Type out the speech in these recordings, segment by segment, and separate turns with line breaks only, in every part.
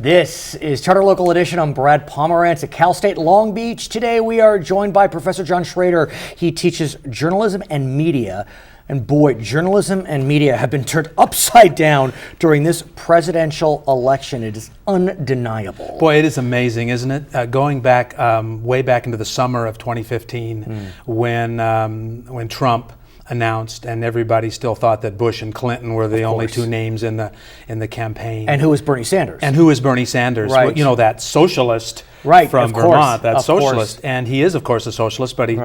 This is Charter Local Edition. I'm Brad Pomerantz at Cal State Long Beach. Today we are joined by Professor John Shrader. He teaches journalism and media. And boy, journalism and media have been turned upside down during this presidential election. It is undeniable.
Boy, it is amazing, isn't it? Going back, way back into the summer of 2015, when Trump announced, and everybody still thought that Bush and Clinton were the only two names in the campaign.
And who was Bernie Sanders?
And who is Bernie Sanders?
Right.
Well, you know, that socialist from Vermont, that socialist. And he is, of course, a socialist, but he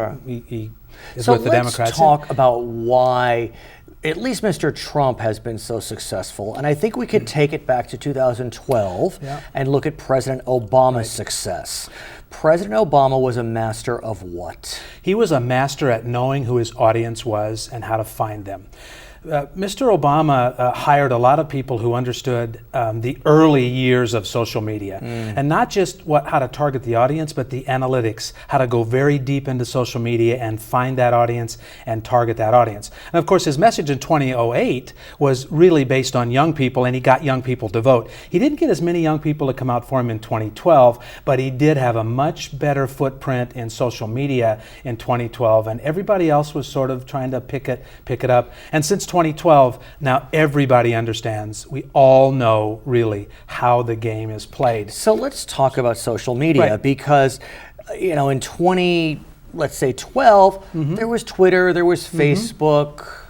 is with the Democrats.
So let's talk about why at least Mr. Trump has been so successful. And I think we could take it back to 2012 and look at President Obama's success. President Obama was a master of what?
He was a master at knowing who his audience was and how to find them. Mr. Obama hired a lot of people who understood the early years of social media, and not just how to target the audience, but the analytics, how to go very deep into social media and find that audience and target that audience. And of course, his message in 2008 was really based on young people, and he got young people to vote. He didn't get as many young people to come out for him in 2012, but he did have a much better footprint in social media in 2012, and everybody else was sort of trying to pick it up. And since 2012, now everybody understands. We all know really how the game is played.
So let's talk about social media because, you know, in 2012, there was Twitter, there was Facebook,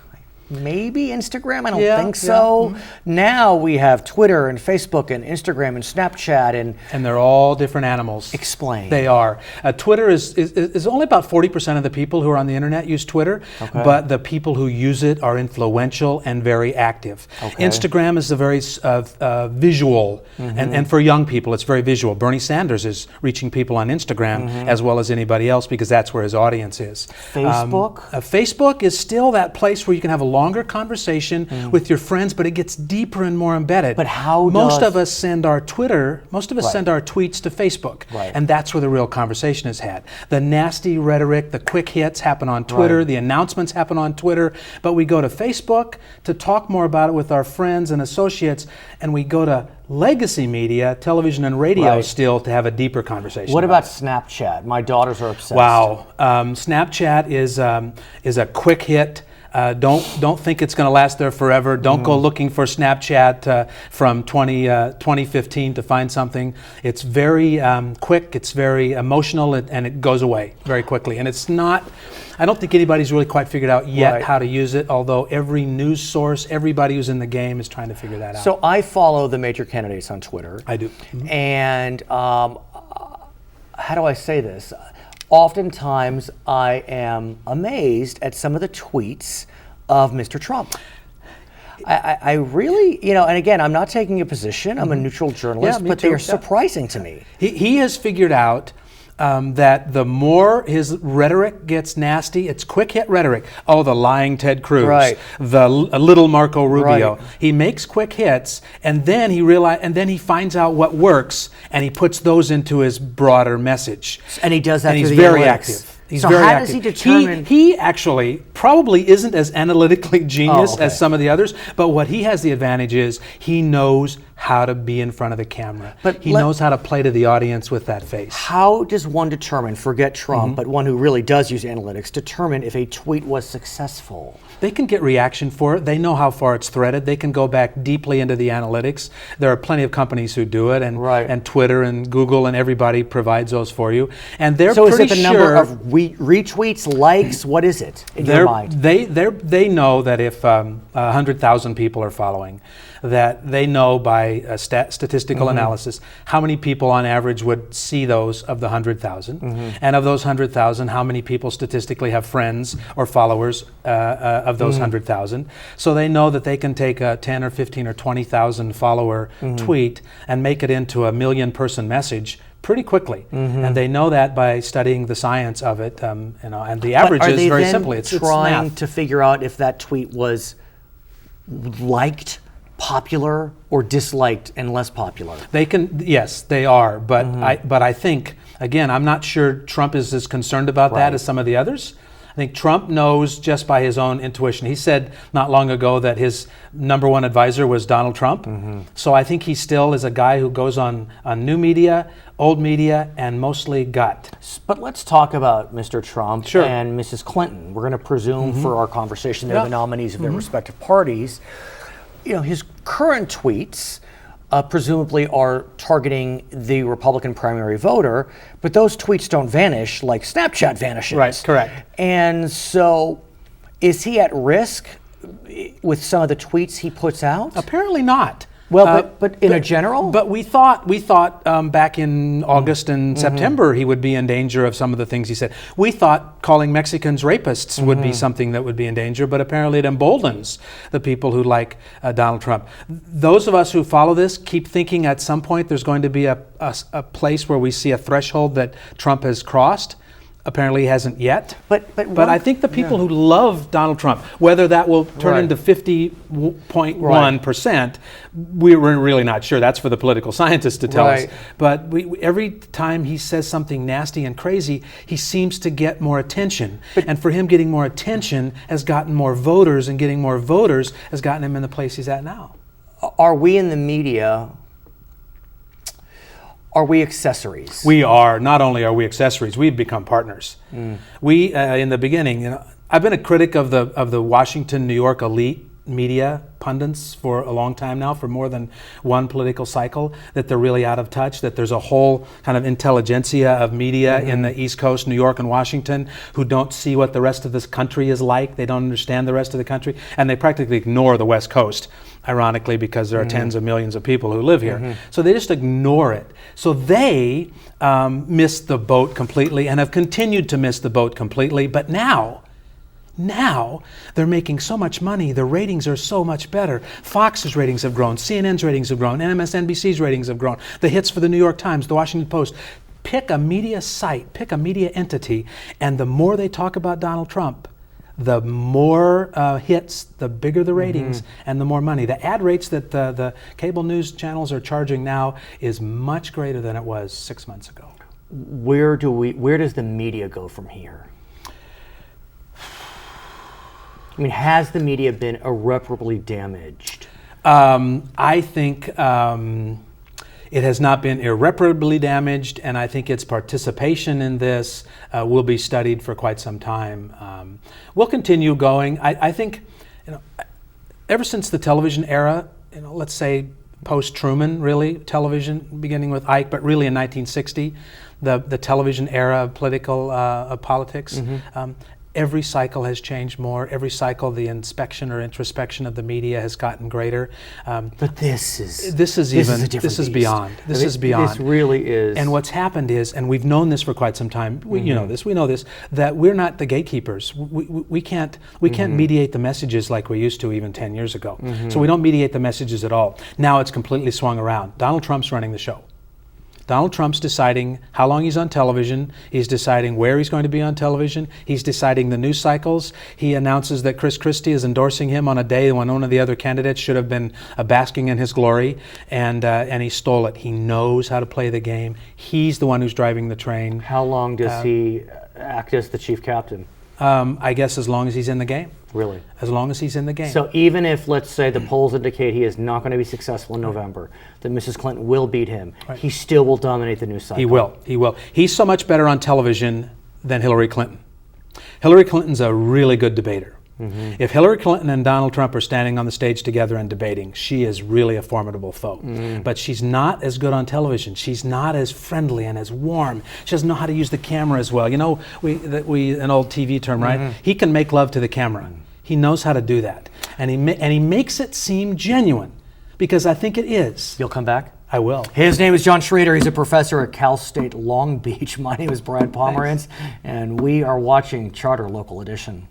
maybe Instagram. I don't think so. Now we have Twitter and Facebook and Instagram and Snapchat
and they're all different animals.
Explain.
They are. Twitter is only about 40% of the people who are on the internet use Twitter, but the people who use it are influential and very active. Instagram is a very visual, and for young people, it's very visual. Bernie Sanders is reaching people on Instagram as well as anybody else because that's where his audience is.
Facebook?
Facebook is still that place where you can have a longer conversation with your friends, but it gets deeper and more embedded.
But how
most of us send our send our tweets to Facebook, and that's where the real conversation is had. The nasty rhetoric, the quick hits happen on Twitter, the announcements happen on Twitter, but we go to Facebook to talk more about it with our friends and associates, and we go to legacy media, television and radio still to have a deeper conversation.
What about Snapchat? My daughters are obsessed.
Wow. Snapchat is a quick hit. Don't think it's going to last there forever. Don't go looking for Snapchat from 2015 to find something. It's very quick, it's very emotional, and it goes away very quickly. And it's not, I don't think anybody's really quite figured out yet how to use it, although every news source, everybody who's in the game is trying to figure that out.
So I follow the major candidates on Twitter.
I do.
And how do I say this? Oftentimes, I am amazed at some of the tweets of Mr. Trump. I really, you know, and again, I'm not taking a position. I'm a neutral journalist, but they are surprising to me.
He has figured out that the more his rhetoric gets nasty, it's quick hit rhetoric. Oh, the lying Ted Cruz, the little Marco Rubio. He makes quick hits, and then he finds out what works, and he puts those into his broader message.
And he does that.
And he's very active. He's
so
very
how
active.
Does he determine?
He actually probably isn't as analytically genius as some of the others, but what he has the advantage is he knows how to be in front of the camera. But he knows how to play to the audience with that face.
How does one determine, forget Trump, but one who really does use analytics, determine if a tweet was successful?
They can get reaction for it. They know how far it's threaded. They can go back deeply into the analytics. There are plenty of companies who do it, and Twitter and Google and everybody provides those for you. And they're
so
pretty
is it the number of retweets, likes? What is it in your mind?
They know that if 100,000 people are following, that they know by statistical analysis how many people on average would see those of the 100,000, and of those 100,000, how many people statistically have friends or followers of those 100,000. So they know that they can take a 10 or 15 or 20,000 follower tweet and make it into a million-person message pretty quickly, and they know that by studying the science of it. And the average is very simply it's
trying
math.
to figure out if that tweet was liked, popular, or disliked and less popular.
They can, yes, they are, but I think again, I'm not sure Trump is as concerned about that as some of the others. think Trump knows just by his own intuition. He said not long ago that his number one advisor was Donald Trump. So I think he still is a guy who goes on new media, old media, and mostly gut.
But let's talk about Mr. Trump
Sure.
and Mrs. Clinton. We're going to presume for our conversation they're the nominees of their respective parties. You know, his current tweets presumably are targeting the Republican primary voter, but those tweets don't vanish like Snapchat vanishes.
Right, correct.
And so is he at risk with some of the tweets he puts out?
Apparently not.
Well, but in a general?
But we thought back in August and September he would be in danger of some of the things he said. We thought calling Mexicans rapists would be something that would be in danger, but apparently it emboldens the people who like Donald Trump. Those of us who follow this keep thinking at some point there's going to be a place where we see a threshold that Trump has crossed. Apparently he hasn't yet. But I think the people who love Donald Trump, whether that will turn into 50.1%, we're really not sure. That's for the political scientists to tell us. But every time he says something nasty and crazy, he seems to get more attention. And for him getting more attention has gotten more voters, and getting more voters has gotten him in the place he's at now.
Are we in the media... Are we accessories?
We are. Not only are we accessories, we've become partners. We, in the beginning, I've been a critic of the Washington, New York elite media pundits for a long time now, for more than one political cycle, that they're really out of touch, that there's a whole kind of intelligentsia of media in the East Coast, New York and Washington, who don't see what the rest of this country is like. They don't understand the rest of the country, and they practically ignore the West Coast, ironically, because there are tens of millions of people who live here. So they just ignore it. So they missed the boat completely and have continued to miss the boat completely, but now they're making so much money, the ratings are so much better. Fox's ratings have grown, CNN's ratings have grown, MSNBC's ratings have grown, the hits for the New York Times, the Washington Post. Pick a media site, pick a media entity, and the more they talk about Donald Trump, the more hits, the bigger the ratings, and the more money. The ad rates that the cable news channels are charging now is much greater than it was 6 months ago.
Where does the media go from here? I mean, has the media been irreparably damaged?
I think it has not been irreparably damaged, and I think its participation in this will be studied for quite some time. We'll continue going. I think, ever since the television era, let's say post-Truman, really, television, beginning with Ike, but really in 1960, the television era of politics. Every cycle has changed more. Every cycle, the inspection or introspection of the media has gotten greater.
But this is
beyond. This is beyond.
This really is.
And what's happened is, and we've known this for quite some time. We know this, that we're not the gatekeepers. We can't mediate the messages like we used to even 10 years ago. So we don't mediate the messages at all. Now it's completely swung around. Donald Trump's running the show. Donald Trump's deciding how long he's on television. He's deciding where he's going to be on television. He's deciding the news cycles. He announces that Chris Christie is endorsing him on a day when one of the other candidates should have been basking in his glory, and he stole it. He knows how to play the game. He's the one who's driving the train.
How long does he act as the chief captain?
I guess as long as he's in the game.
Really?
As long as he's in the game.
So even if, let's say, the polls indicate he is not going to be successful in November, that Mrs. Clinton will beat him, he still will dominate the news cycle.
He will. He's so much better on television than Hillary Clinton. Hillary Clinton's a really good debater. If Hillary Clinton and Donald Trump are standing on the stage together and debating, she is really a formidable foe. But she's not as good on television. She's not as friendly and as warm. She doesn't know how to use the camera as well. An old TV term, right? He can make love to the camera. He knows how to do that. And he makes it seem genuine, because I think it is.
You'll come back?
I will.
His name is John Shrader. He's a professor at Cal State Long Beach. My name is Brad Pomerantz, and we are watching Charter Local Edition.